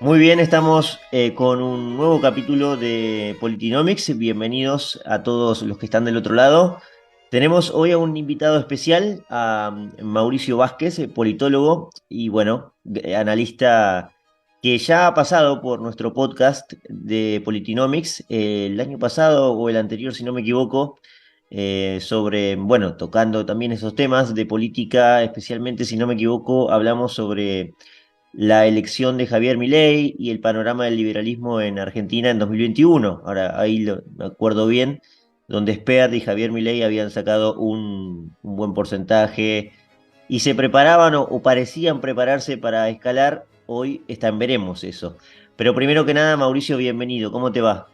Muy bien, estamos con un nuevo capítulo de Politinomics. Bienvenidos a todos los que están del otro lado. Tenemos hoy a un invitado especial, a Mauricio Vázquez, politólogo y bueno, analista que ya ha pasado por nuestro podcast de Politinomics el año pasado o el anterior, si no me equivoco, sobre, bueno, tocando también esos temas de política, especialmente si no me equivoco, hablamos sobre la elección de Javier Milei y el panorama del liberalismo en Argentina en 2021. Ahora, ahí me acuerdo bien, donde Spert y Javier Milei habían sacado un buen porcentaje y se preparaban o parecían prepararse para escalar. Hoy está en veremos eso. Pero primero que nada, Mauricio, bienvenido. ¿Cómo te va?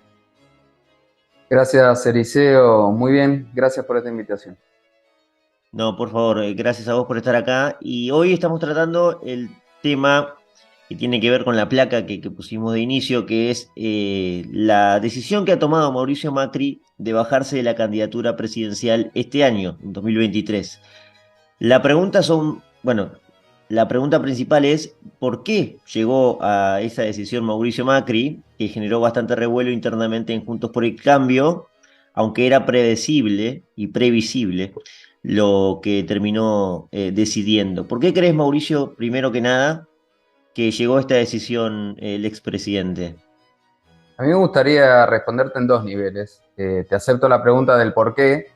Gracias, Eliseo. Muy bien, gracias por esta invitación. No, por favor, gracias a vos por estar acá. Y hoy estamos tratando el tema que tiene que ver con la placa que pusimos de inicio, que es la decisión que ha tomado Mauricio Macri de bajarse de la candidatura presidencial este año, en 2023. La pregunta son, bueno, la pregunta principal es, ¿por qué llegó a esa decisión Mauricio Macri, que generó bastante revuelo internamente en Juntos por el Cambio, aunque era predecible y previsible lo que terminó decidiendo? ¿Por qué crees, Mauricio, primero que nada, que llegó a esta decisión el expresidente? A mí me gustaría responderte en dos niveles. Te acepto la pregunta del por qué,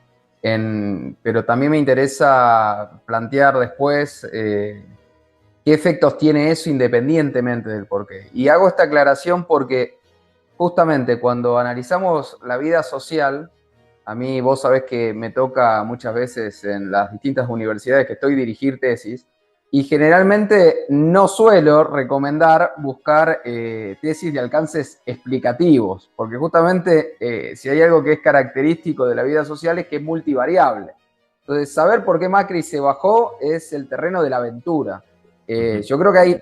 pero también me interesa plantear después qué efectos tiene eso independientemente del por qué. Y hago esta aclaración porque justamente cuando analizamos la vida social, a mí vos sabés que me toca muchas veces en las distintas universidades que estoy dirigir tesis, y generalmente no suelo recomendar buscar tesis de alcances explicativos, porque justamente si hay algo que es característico de la vida social es que es multivariable. Entonces, saber por qué Macri se bajó es el terreno de la aventura. Ujú. Yo creo que hay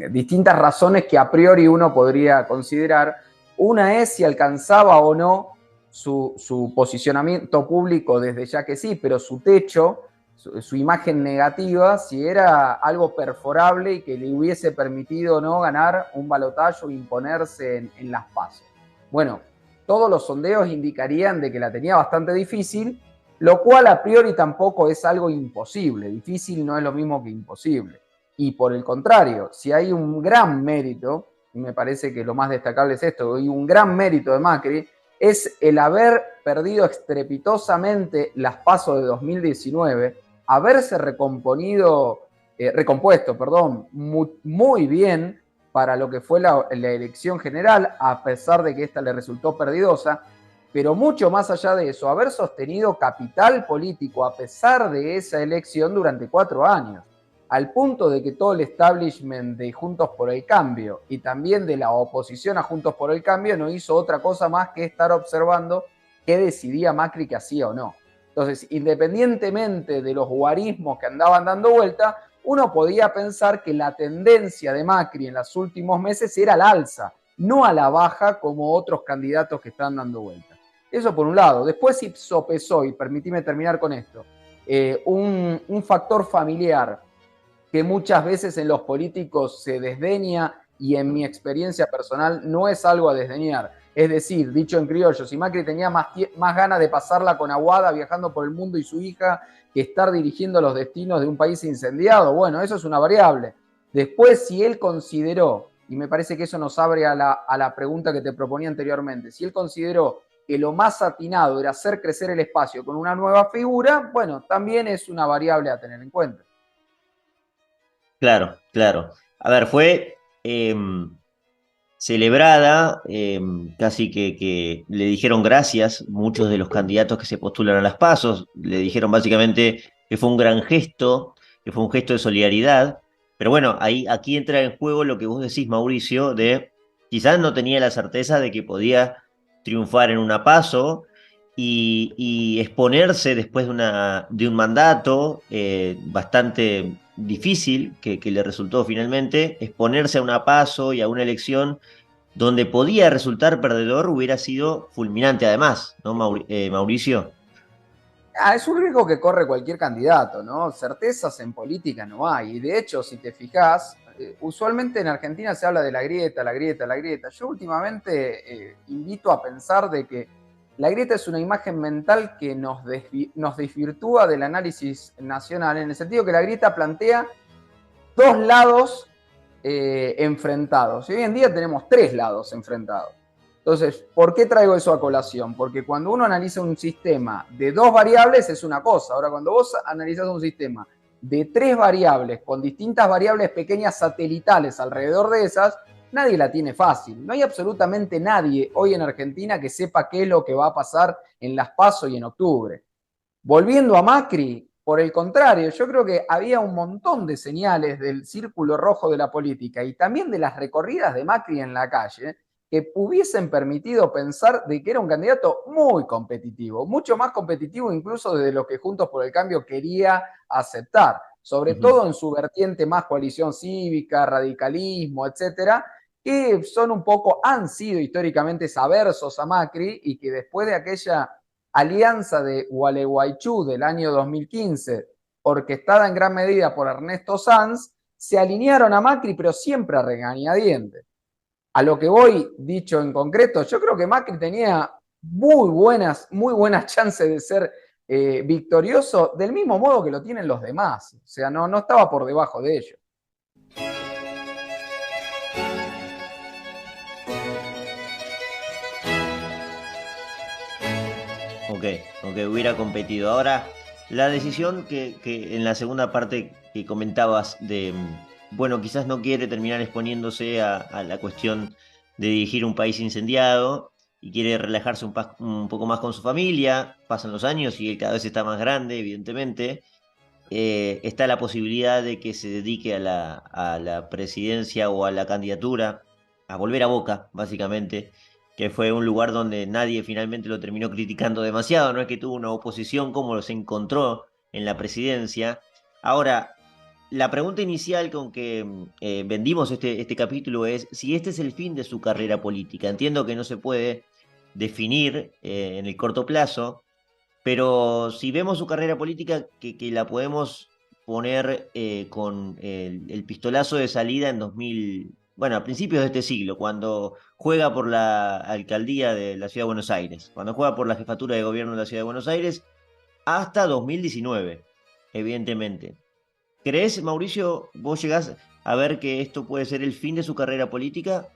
distintas razones que a priori uno podría considerar. Una es si alcanzaba o no su posicionamiento público desde ya que sí, pero su techo, su imagen negativa, si era algo perforable y que le hubiese permitido no ganar un balotaje o imponerse en las PASO. Bueno, todos los sondeos indicarían de que la tenía bastante difícil, lo cual a priori tampoco es algo imposible. Difícil no es lo mismo que imposible. Y por el contrario, si hay un gran mérito, y me parece que lo más destacable es esto, y un gran mérito de Macri, es el haber perdido estrepitosamente las PASO de 2019, haberse recompuesto, muy bien para lo que fue la elección general, a pesar de que esta le resultó perdidosa, pero mucho más allá de eso, haber sostenido capital político a pesar de esa elección durante 4 años, al punto de que todo el establishment de Juntos por el Cambio y también de la oposición a Juntos por el Cambio no hizo otra cosa más que estar observando qué decidía Macri que hacía o no. Entonces, independientemente de los guarismos que andaban dando vuelta, uno podía pensar que la tendencia de Macri en los últimos meses era al alza, no a la baja como otros candidatos que están dando vuelta. Eso por un lado. Después si sopesó, y permitime terminar con esto, un factor familiar que muchas veces en los políticos se desdeña y en mi experiencia personal no es algo a desdeñar. Es decir, dicho en criollo, si Macri tenía más ganas de pasarla con Aguada viajando por el mundo y su hija que estar dirigiendo los destinos de un país incendiado, bueno, eso es una variable. Después, si él consideró, y me parece que eso nos abre a la pregunta que te proponía anteriormente, si él consideró que lo más atinado era hacer crecer el espacio con una nueva figura, bueno, también es una variable a tener en cuenta. Claro, claro. A ver, fue celebrada, casi que le dijeron gracias muchos de los candidatos que se postulan a las PASOs, le dijeron básicamente que fue un gran gesto, que fue un gesto de solidaridad, pero bueno, ahí, aquí entra en juego lo que vos decís, Mauricio, de quizás no tenía la certeza de que podía triunfar en una PASO y exponerse después de un mandato bastante difícil que le resultó finalmente, exponerse a una PASO y a una elección donde podía resultar perdedor hubiera sido fulminante además, ¿no, Mauricio? Es un riesgo que corre cualquier candidato, ¿no? Certezas en política no hay. Y de hecho, si te fijás, usualmente en Argentina se habla de la grieta, la grieta, la grieta. Yo últimamente invito a pensar de que la grieta es una imagen mental que nos desvirtúa del análisis nacional, en el sentido que la grieta plantea dos lados enfrentados. Y hoy en día tenemos tres lados enfrentados. Entonces, ¿por qué traigo eso a colación? Porque cuando uno analiza un sistema de dos variables es una cosa. Ahora, cuando vos analizás un sistema de tres variables con distintas variables pequeñas satelitales alrededor de esas, nadie la tiene fácil. No hay absolutamente nadie hoy en Argentina que sepa qué es lo que va a pasar en las PASO y en octubre. Volviendo a Macri, por el contrario, yo creo que había un montón de señales del círculo rojo de la política y también de las recorridas de Macri en la calle que hubiesen permitido pensar de que era un candidato muy competitivo, mucho más competitivo incluso de lo que Juntos por el Cambio quería aceptar, sobre todo en su vertiente más coalición cívica, radicalismo, etcétera, que son un poco, han sido históricamente aversos a Macri y que después de aquella alianza de Gualeguaychú del año 2015, orquestada en gran medida por Ernesto Sanz, se alinearon a Macri, pero siempre a regañadientes. A lo que voy, dicho en concreto, yo creo que Macri tenía muy buenas chances de ser victorioso, del mismo modo que lo tienen los demás. O sea, no estaba por debajo de ellos. Ok, ok, hubiera competido. Ahora, la decisión que en la segunda parte que comentabas de, bueno, quizás no quiere terminar exponiéndose a la cuestión de dirigir un país incendiado y quiere relajarse un poco más con su familia, pasan los años y él cada vez está más grande, evidentemente, está la posibilidad de que se dedique a la presidencia o a la candidatura, a volver a Boca, básicamente, que fue un lugar donde nadie finalmente lo terminó criticando demasiado, no es que tuvo una oposición como se encontró en la presidencia. Ahora, la pregunta inicial con que vendimos este capítulo es si este es el fin de su carrera política. Entiendo que no se puede definir en el corto plazo, pero si vemos su carrera política, que la podemos poner con el pistolazo de salida en 2000, bueno, a principios de este siglo, cuando juega por la alcaldía de la Ciudad de Buenos Aires, cuando juega por la jefatura de gobierno de la Ciudad de Buenos Aires, hasta 2019, evidentemente. ¿Crees, Mauricio, vos llegás a ver que esto puede ser el fin de su carrera política?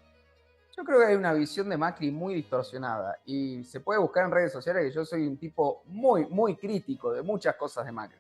Yo creo que hay una visión de Macri muy distorsionada y se puede buscar en redes sociales que yo soy un tipo muy crítico de muchas cosas de Macri.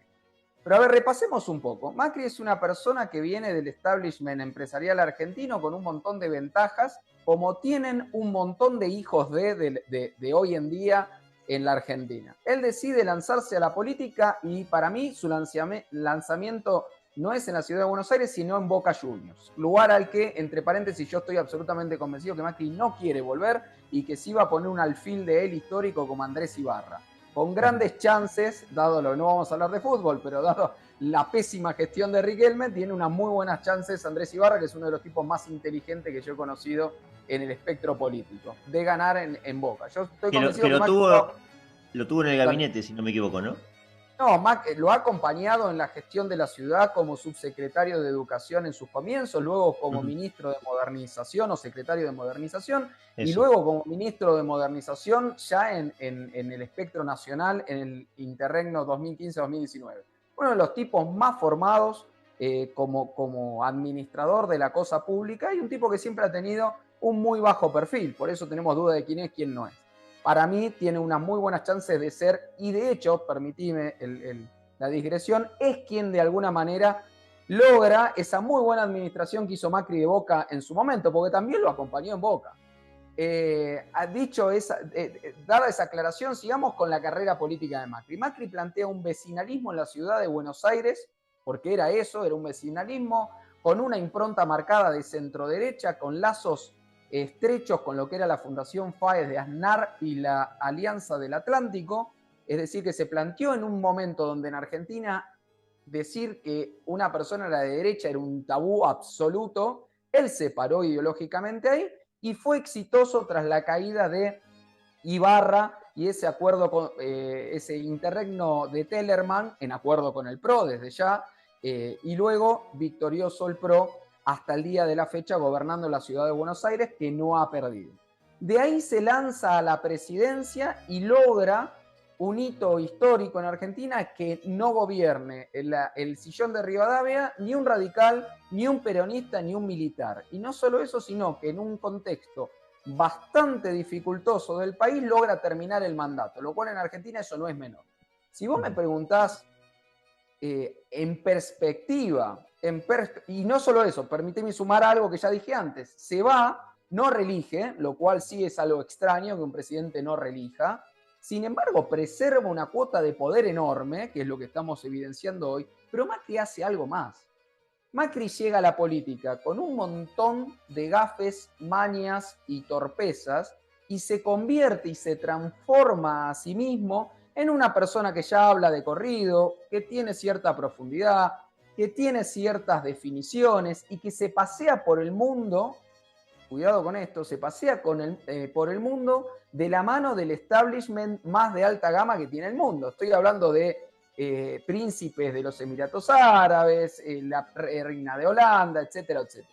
Pero a ver, repasemos un poco. Macri es una persona que viene del establishment empresarial argentino con un montón de ventajas, como tienen un montón de hijos de hoy en día en la Argentina. Él decide lanzarse a la política y para mí su lanzamiento no es en la ciudad de Buenos Aires, sino en Boca Juniors. Lugar al que, entre paréntesis, yo estoy absolutamente convencido que Macri no quiere volver y que sí va a poner un alfil de él histórico como Andrés Ibarra. Con grandes chances, dado lo no vamos a hablar de fútbol, pero dado la pésima gestión de Riquelme, tiene unas muy buenas chances Andrés Ibarra, que es uno de los tipos más inteligentes que yo he conocido en el espectro político, de ganar en Boca. Yo estoy convencido que Macri lo tuvo en el gabinete, si no me equivoco, ¿no? no, Mac lo ha acompañado en la gestión de la ciudad como subsecretario de Educación en sus comienzos, luego como ministro de Modernización o secretario de Modernización, y Eso. luego como ministro de Modernización ya en el espectro nacional en el interregno 2015-2019. Uno de los tipos más formados como administrador de la cosa pública y un tipo que siempre ha tenido un muy bajo perfil, por eso tenemos duda de quién es, quién no es. Para mí tiene unas muy buenas chances de ser, y de hecho, permitime la digresión, es quien de alguna manera logra esa muy buena administración que hizo Macri de Boca en su momento, porque también lo acompañó en Boca. Dada esa aclaración, sigamos con la carrera política de Macri. Macri plantea un vecinalismo en la ciudad de Buenos Aires, porque era eso, era un vecinalismo con una impronta marcada de centro-derecha, con lazos estrechos con lo que era la Fundación FAES de Aznar y la Alianza del Atlántico, es decir, que se planteó en un momento donde en Argentina decir que una persona era de derecha era un tabú absoluto, él se paró ideológicamente ahí y fue exitoso tras la caída de Ibarra y ese acuerdo, ese interregno de Tellerman, en acuerdo con el PRO desde ya, y luego victorioso el PRO hasta el día de la fecha gobernando la ciudad de Buenos Aires, que no ha perdido. De ahí se lanza a la presidencia y logra un hito histórico en Argentina, que no gobierne el sillón de Rivadavia ni un radical, ni un peronista, ni un militar. Y no solo eso, sino que en un contexto bastante dificultoso del país logra terminar el mandato, lo cual en Argentina eso no es menor. Si vos me preguntás en perspectiva, y no solo eso, permíteme sumar algo que ya dije antes, se va, no reelige, lo cual sí es algo extraño que un presidente no reelija. Sin embargo, preserva una cuota de poder enorme, que es lo que estamos evidenciando hoy, pero Macri hace algo más. Macri llega a la política con un montón de gafes, mañas y torpezas y se convierte y se transforma a sí mismo en una persona que ya habla de corrido, que tiene cierta profundidad, que tiene ciertas definiciones y que se pasea por el mundo, cuidado con esto, se pasea por el mundo de la mano del establishment más de alta gama que tiene el mundo. Estoy hablando de príncipes de los Emiratos Árabes, la reina de Holanda, etcétera, etcétera.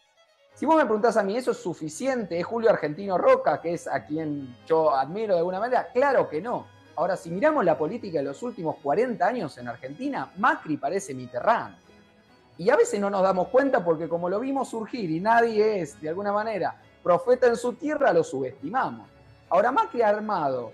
Si vos me preguntás a mí, ¿eso es suficiente? ¿Es Julio Argentino Roca, que es a quien yo admiro de alguna manera? Claro que no. Ahora, si miramos la política de los últimos 40 años en Argentina, Macri parece Mitterrand. Y a veces no nos damos cuenta porque como lo vimos surgir y nadie es, de alguna manera, profeta en su tierra, lo subestimamos. Ahora, Macri ha armado,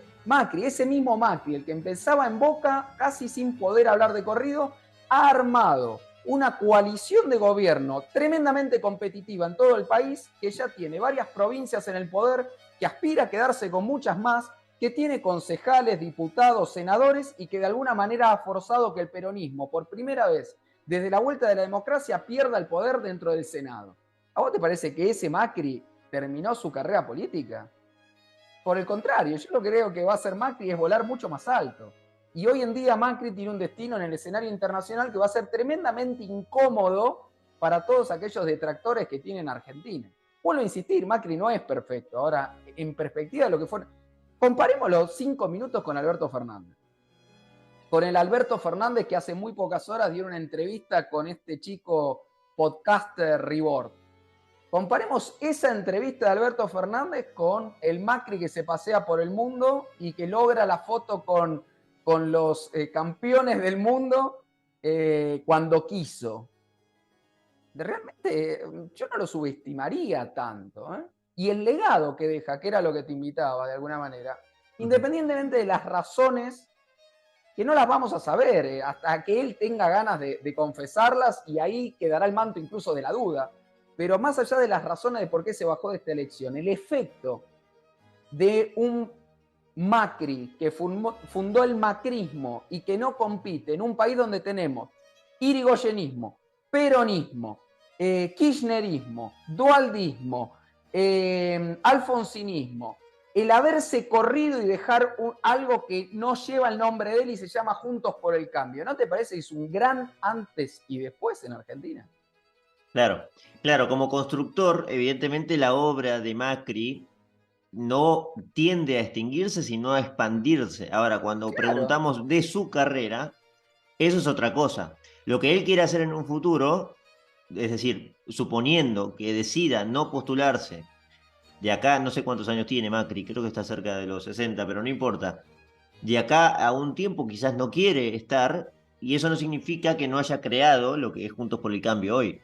ese mismo Macri, el que empezaba en Boca, casi sin poder hablar de corrido, ha armado una coalición de gobierno tremendamente competitiva en todo el país, que ya tiene varias provincias en el poder, que aspira a quedarse con muchas más, que tiene concejales, diputados, senadores y que de alguna manera ha forzado que el peronismo, por primera vez desde la vuelta de la democracia, pierda el poder dentro del Senado. ¿A vos te parece que ese Macri terminó su carrera política? Por el contrario, yo lo que creo que va a hacer Macri es volar mucho más alto. Y hoy en día Macri tiene un destino en el escenario internacional que va a ser tremendamente incómodo para todos aquellos detractores que tienen Argentina. Vuelvo a insistir, Macri no es perfecto. Ahora, en perspectiva de lo que fue... Comparemos los 5 minutos con Alberto Fernández. Con el Alberto Fernández que hace muy pocas horas dio una entrevista con este chico podcaster Ribord. Comparemos esa entrevista de Alberto Fernández con el Macri que se pasea por el mundo y que logra la foto con los campeones del mundo cuando quiso. Realmente yo no lo subestimaría tanto. Y el legado que deja, que era lo que te invitaba de alguna manera, independientemente de las razones, que no las vamos a saber hasta que él tenga ganas de confesarlas y ahí quedará el manto incluso de la duda. Pero más allá de las razones de por qué se bajó de esta elección, el efecto de un Macri que fundó el macrismo y que no compite en un país donde tenemos irigoyenismo, peronismo, kirchnerismo, dualdismo, alfonsinismo, el haberse corrido y dejar algo que no lleva el nombre de él y se llama Juntos por el Cambio. ¿No te parece que es un gran antes y después en Argentina? Claro, claro, como constructor, evidentemente la obra de Macri no tiende a extinguirse, sino a expandirse. Ahora, cuando Claro. preguntamos de su carrera, eso es otra cosa. Lo que él quiere hacer en un futuro, es decir, suponiendo que decida no postularse, de acá no sé cuántos años tiene Macri, creo que está cerca de los 60, pero no importa. De acá a un tiempo quizás no quiere estar, y eso no significa que no haya creado lo que es Juntos por el Cambio hoy.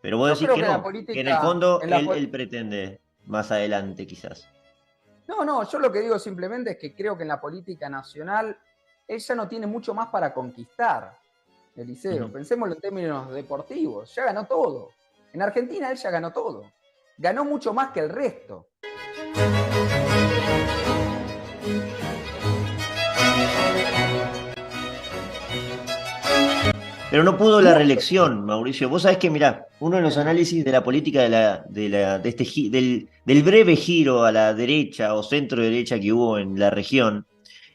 Pero vos Yo decís creo que que en la no, que en el política, fondo él pretende más adelante quizás. no, yo lo que digo simplemente es que creo que en la política nacional ella no tiene mucho más para conquistar, Eliseo. Ujú. Pensémoslo en términos deportivos, ya ganó todo. En Argentina él ya ganó todo. Ganó mucho más que el resto. Pero no pudo la Mucho. reelección, Mauricio. Vos sabés que, mirá, uno de los análisis de la política del breve giro a la derecha o centro derecha que hubo en la región,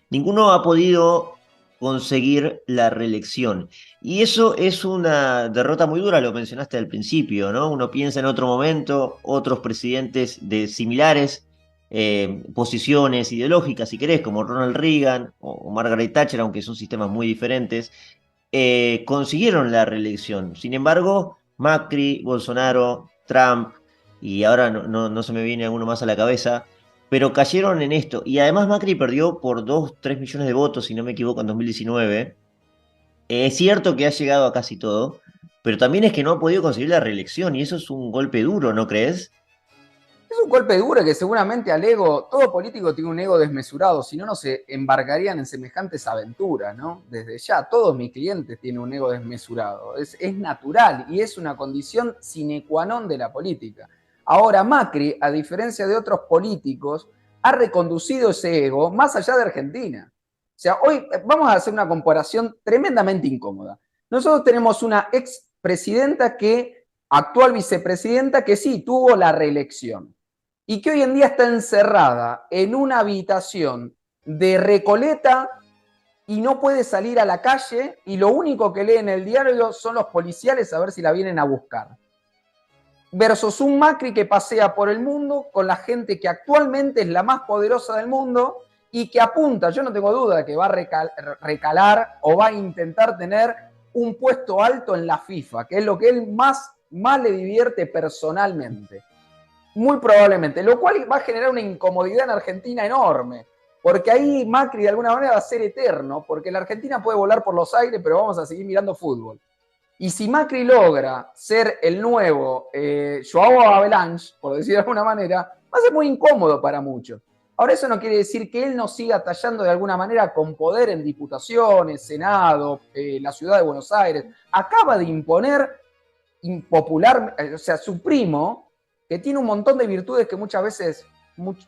ninguno ha podido conseguir la reelección. Y eso es una derrota muy dura, lo mencionaste al principio, ¿no? Uno piensa en otro momento, otros presidentes de similares posiciones ideológicas, si querés, como Ronald Reagan o Margaret Thatcher, aunque son sistemas muy diferentes, consiguieron la reelección. Sin embargo, Macri, Bolsonaro Trump, y ahora no se me viene alguno más a la cabeza, pero cayeron en esto. Y además Macri perdió por 2, 3 millones de votos, si no me equivoco, en 2019. Es cierto que ha llegado a casi todo, pero también es que no ha podido conseguir la reelección, y eso es un golpe duro, ¿no crees? Es un golpe duro que seguramente al ego, todo político tiene un ego desmesurado, si no, no se embarcarían en semejantes aventuras, ¿no? Desde ya, todos mis clientes tienen un ego desmesurado, es natural y es una condición sine qua non de la política. Ahora, Macri, a diferencia de otros políticos, ha reconducido ese ego más allá de Argentina. O sea, hoy vamos a hacer una comparación tremendamente incómoda. Nosotros tenemos una expresidenta actual vicepresidenta, que sí tuvo la reelección y que hoy en día está encerrada en una habitación de Recoleta y no puede salir a la calle y lo único que lee en el diario son los policiales a ver si la vienen a buscar. Versus un Macri que pasea por el mundo con la gente que actualmente es la más poderosa del mundo y que apunta, yo no tengo duda de que va a recalar o va a intentar tener un puesto alto en la FIFA, que es lo que él más le divierte personalmente. Muy probablemente, lo cual va a generar una incomodidad en Argentina enorme, porque ahí Macri de alguna manera va a ser eterno, porque la Argentina puede volar por los aires, pero vamos a seguir mirando fútbol. Y si Macri logra ser el nuevo Joao Avalanche, por decir de alguna manera, va a ser muy incómodo para muchos. Ahora, eso no quiere decir que él no siga tallando de alguna manera con poder en diputaciones, Senado, la ciudad de Buenos Aires. Acaba de imponer impopular, o sea, su primo, que tiene un montón de virtudes que muchas veces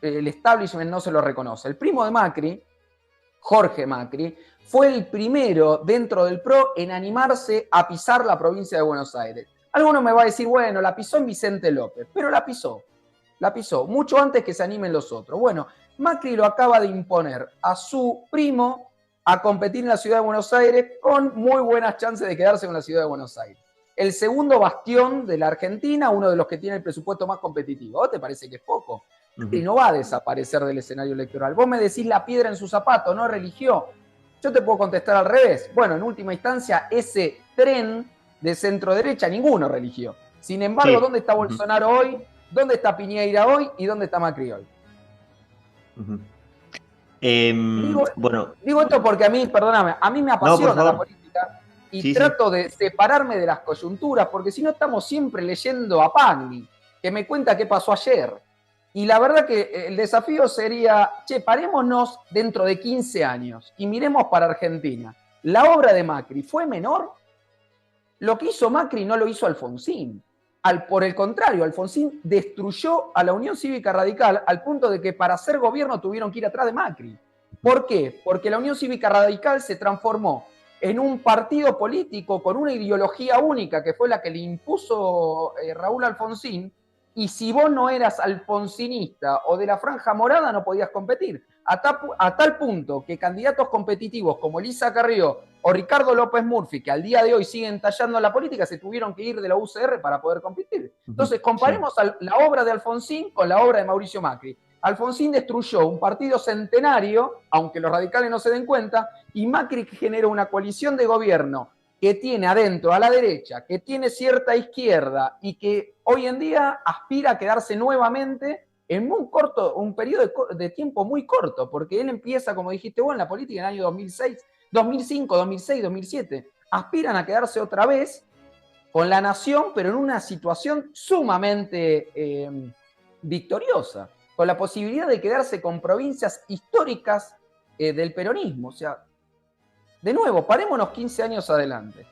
el establishment no se lo reconoce. El primo de Macri, Jorge Macri, fue el primero dentro del PRO en animarse a pisar la provincia de Buenos Aires. Alguno me va a decir, bueno, la pisó en Vicente López, pero la pisó, mucho antes que se animen los otros. Bueno, Macri lo acaba de imponer a su primo a competir en la ciudad de Buenos Aires con muy buenas chances de quedarse en la ciudad de Buenos Aires. El segundo bastión de la Argentina, uno de los que tiene el presupuesto más competitivo. ¿Vos te parece que es poco? Y no va a desaparecer del escenario electoral. Vos me decís la piedra en su zapato, no religió. Yo te puedo contestar al revés. Bueno, en última instancia, ese tren de centro derecha ninguno religió. Sin embargo, Sí. ¿dónde está Bolsonaro hoy? ¿Dónde está Piñeira hoy? ¿Y dónde está Macri hoy? Ujú. Digo, Bueno, digo esto porque a mí, perdóname, a mí me no, por apasiona la favor. política y Sí, sí. trato de separarme de las coyunturas, porque si no estamos siempre leyendo a Pagni, que me cuenta qué pasó ayer. Y la verdad que el desafío sería, che, parémonos dentro de 15 años y miremos para Argentina. ¿La obra de Macri fue menor? Lo que hizo Macri no lo hizo Alfonsín. Por el contrario, Alfonsín destruyó a la Unión Cívica Radical al punto de que para hacer gobierno tuvieron que ir atrás de Macri. ¿Por qué? Porque la Unión Cívica Radical se transformó en un partido político con una ideología única, que fue la que le impuso Raúl Alfonsín, y si vos no eras alfonsinista o de la franja morada no podías competir. A tal punto que candidatos competitivos como Elisa Carrió o Ricardo López Murphy, que al día de hoy siguen tallando la política, se tuvieron que ir de la UCR para poder competir. Entonces, Sí. comparemos la obra de Alfonsín con la obra de Mauricio Macri. Alfonsín destruyó un partido centenario, aunque los radicales no se den cuenta, y Macri generó una coalición de gobierno que tiene adentro a la derecha, que tiene cierta izquierda y que hoy en día aspira a quedarse nuevamente en un periodo de tiempo muy corto, porque él empieza, como dijiste vos, en la política en el año 2006, 2005, 2006, 2007. Aspiran a quedarse otra vez con la nación, pero en una situación sumamente victoriosa, con la posibilidad de quedarse con provincias históricas del peronismo. O sea, de nuevo, parémonos 15 años adelante.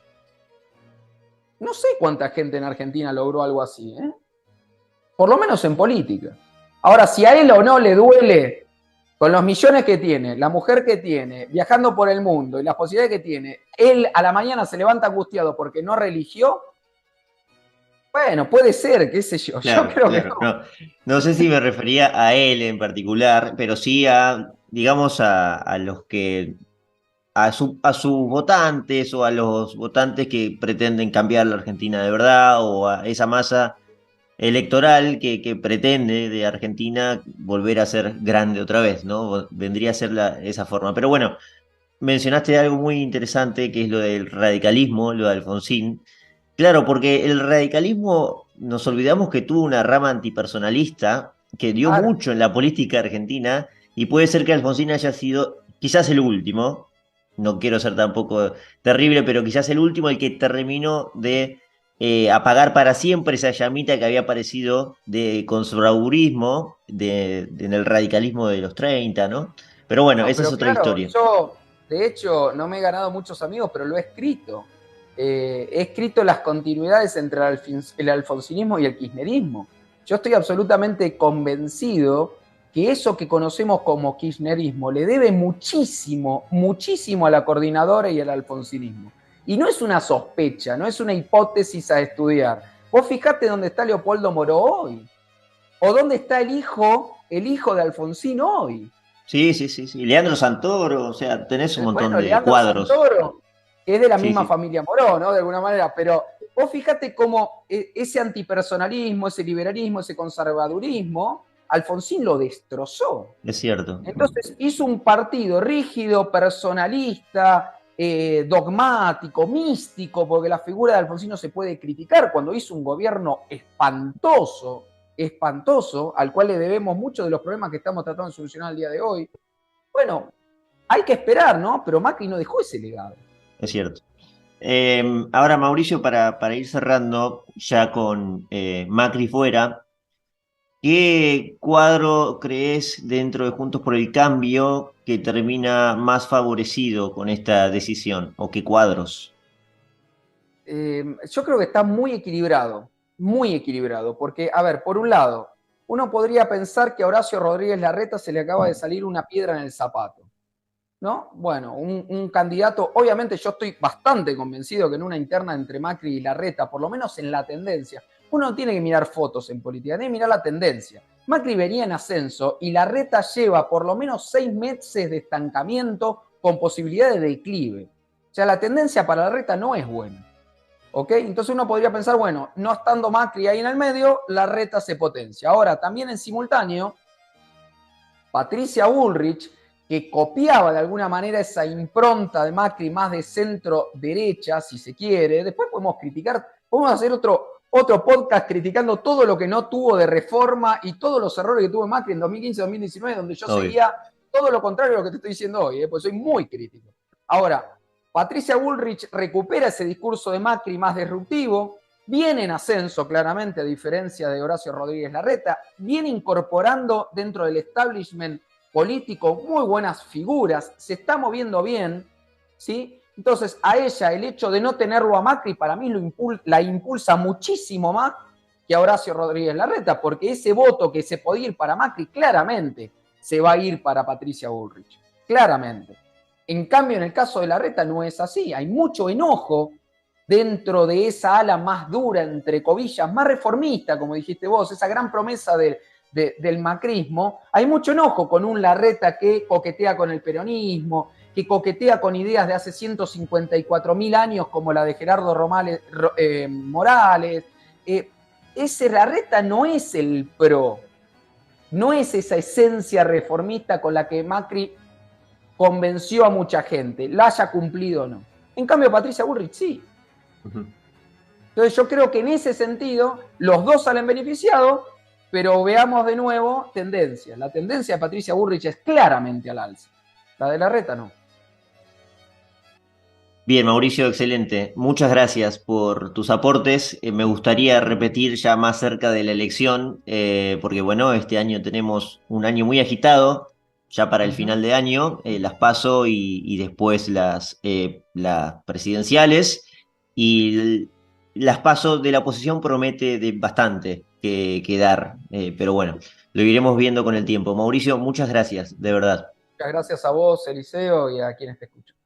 No sé cuánta gente en Argentina logró algo así, ¿eh? Por lo menos en política. Ahora, si a él o no le duele, con los millones que tiene, la mujer que tiene, viajando por el mundo y las posibilidades que tiene, él a la mañana se levanta angustiado porque no religió, bueno, puede ser, qué sé yo, yo Claro, creo que claro. no. No sé si me refería a él en particular, pero sí a, digamos, a los que, a sus votantes o a los votantes que pretenden cambiar la Argentina de verdad o a esa masa electoral que pretende de Argentina volver a ser grande otra vez, ¿no? Vendría a ser esa forma. Pero bueno, mencionaste algo muy interesante que es lo del radicalismo, lo de Alfonsín. Claro, porque el radicalismo nos olvidamos que tuvo una rama antipersonalista que dio Claro. mucho en la política argentina y puede ser que Alfonsín haya sido quizás el último, no quiero ser tampoco terrible, pero quizás el último el que terminó de apagar para siempre esa llamita que había aparecido de conservadurismo en el radicalismo de los 30, ¿no? Pero bueno, No, esa es pero otra claro, historia. yo de hecho no me he ganado muchos amigos, pero lo he escrito. He escrito las continuidades entre el alfonsinismo y el kirchnerismo. Yo estoy absolutamente convencido que eso que conocemos como kirchnerismo le debe muchísimo, muchísimo a la coordinadora y al alfonsinismo. Y no es una sospecha, no es una hipótesis a estudiar. Vos fijate dónde está Leopoldo Moro hoy, o dónde está el hijo de Alfonsín hoy. Sí, sí, sí, sí. Leandro Santoro, o sea, tenés un montón Bueno, de Leandro cuadros. Santoro, que es de la Sí, misma sí, familia Moró, ¿no? De alguna manera, pero vos fíjate cómo ese antipersonalismo, ese liberalismo, ese conservadurismo, Alfonsín lo destrozó. es cierto. Entonces hizo un partido rígido, personalista, dogmático, místico, porque la figura de Alfonsín no se puede criticar cuando hizo un gobierno espantoso, espantoso, al cual le debemos muchos de los problemas que estamos tratando de solucionar el día de hoy. Bueno, hay que esperar, ¿no? Pero Macri no dejó ese legado. Es cierto. Ahora, Mauricio, para ir cerrando ya con Macri fuera, ¿qué cuadro crees dentro de Juntos por el Cambio que termina más favorecido con esta decisión? ¿O qué cuadros? Yo creo que está muy equilibrado, porque, a ver, por un lado, uno podría pensar que a Horacio Rodríguez Larreta se le acaba de salir una piedra en el zapato, ¿no? Bueno, un candidato, obviamente yo estoy bastante convencido que en una interna entre Macri y Larreta, por lo menos en la tendencia, uno no tiene que mirar fotos en política, tiene que mirar la tendencia. Macri venía en ascenso y Larreta lleva por lo menos 6 meses de estancamiento con posibilidad de declive. O sea, la tendencia para Larreta no es buena. ¿Ok? Entonces uno podría pensar, bueno, no estando Macri ahí en el medio, Larreta se potencia. Ahora, también en simultáneo, Patricia Bullrich, que copiaba de alguna manera esa impronta de Macri más de centro derecha, si se quiere. Después podemos criticar, podemos hacer otro podcast criticando todo lo que no tuvo de reforma y todos los errores que tuvo Macri en 2015-2019, donde yo Obvio. seguía todo lo contrario a lo que te estoy diciendo hoy, porque soy muy crítico. Ahora, Patricia Bullrich recupera ese discurso de Macri más disruptivo, viene en ascenso claramente, a diferencia de Horacio Rodríguez Larreta, viene incorporando dentro del establishment político muy buenas figuras, se está moviendo bien, ¿sí? Entonces, a ella el hecho de no tenerlo a Macri para mí la impulsa muchísimo más que a Horacio Rodríguez Larreta, porque ese voto que se podía ir para Macri claramente se va a ir para Patricia Bullrich, claramente. En cambio, en el caso de Larreta no es así, hay mucho enojo dentro de esa ala más dura, entre comillas, más reformista, como dijiste vos, esa gran promesa del macrismo, hay mucho enojo con un Larreta que coquetea con el peronismo, que coquetea con ideas de hace 154.000 años como la de Gerardo Morales. Ese Larreta no es el PRO, no es esa esencia reformista con la que Macri convenció a mucha gente, la haya cumplido o no. En cambio, Patricia Bullrich sí. Ujú. Entonces yo creo que en ese sentido los dos salen beneficiados, pero veamos de nuevo tendencia. La tendencia de Patricia Bullrich es claramente al alza. La de Larreta no. Bien, Mauricio, excelente. Muchas gracias por tus aportes. Me gustaría repetir ya más cerca de la elección, porque bueno, este año tenemos un año muy agitado, ya para el Uh -huh. final de año, las PASO y después las presidenciales. Y las PASO de la oposición promete de bastante que dar, pero bueno, lo iremos viendo con el tiempo. Mauricio, muchas gracias, de verdad. Muchas gracias a vos, Eliseo, y a quienes te escuchan.